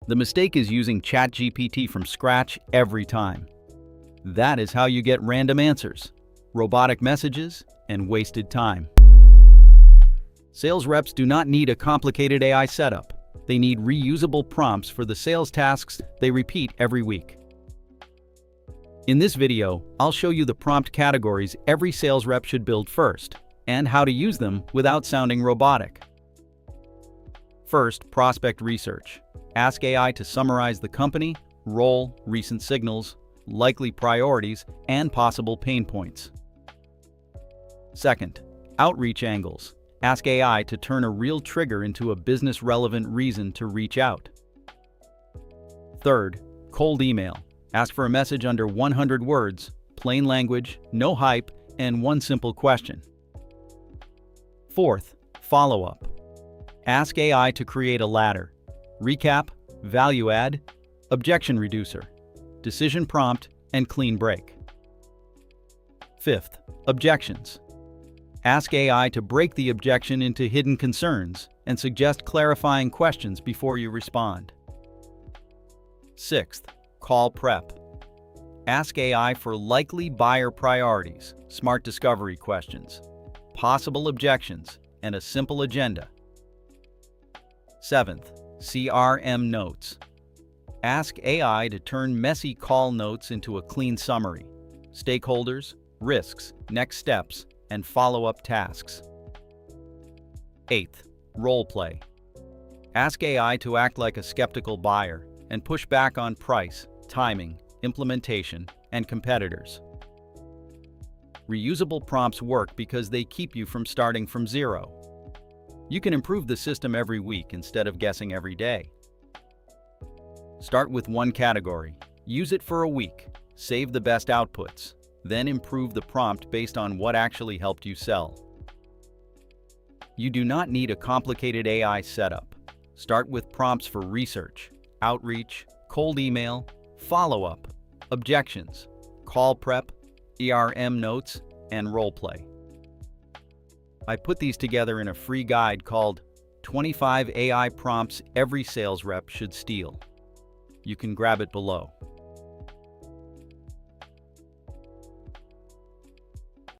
The mistake is using ChatGPT from scratch every time. That is how you get random answers, robotic messages, and wasted time. Sales reps do not need a complicated AI setup. They need reusable prompts for the sales tasks they repeat every week. In this video, I'll show you the prompt categories every sales rep should build first, and how to use them without sounding robotic. First, prospect research. Ask AI to summarize the company, role, recent signals, likely priorities, and possible pain points. Second, outreach angles. Ask AI to turn a real trigger into a business-relevant reason to reach out. Third, cold email. Ask for a message under 100 words, plain language, no hype, and one simple question. Fourth, follow-up. Ask AI to create a ladder: recap, value add, objection reducer, decision prompt, and clean break. Fifth, objections. Ask AI to break the objection into hidden concerns and suggest clarifying questions before you respond. Sixth, call prep. Ask AI for likely buyer priorities, smart discovery questions, possible objections, and a simple agenda. Seventh, CRM notes. Ask AI to turn messy call notes into a clean summary: stakeholders, risks, next steps, and follow-up tasks. Eighth, role play. Ask AI to act like a skeptical buyer and push back on price, timing, implementation, and competitors. Reusable prompts work because they keep you from starting from zero. You can improve the system every week instead of guessing every day. Start with one category, use it for a week, save the best outputs, then improve the prompt based on what actually helped you sell. You do not need a complicated AI setup. Start with prompts for research, outreach, cold email, follow-up, objections, call prep, CRM notes, and role play. I put these together in a free guide called 25 AI Prompts Every Sales Rep Should Steal. You can grab it below.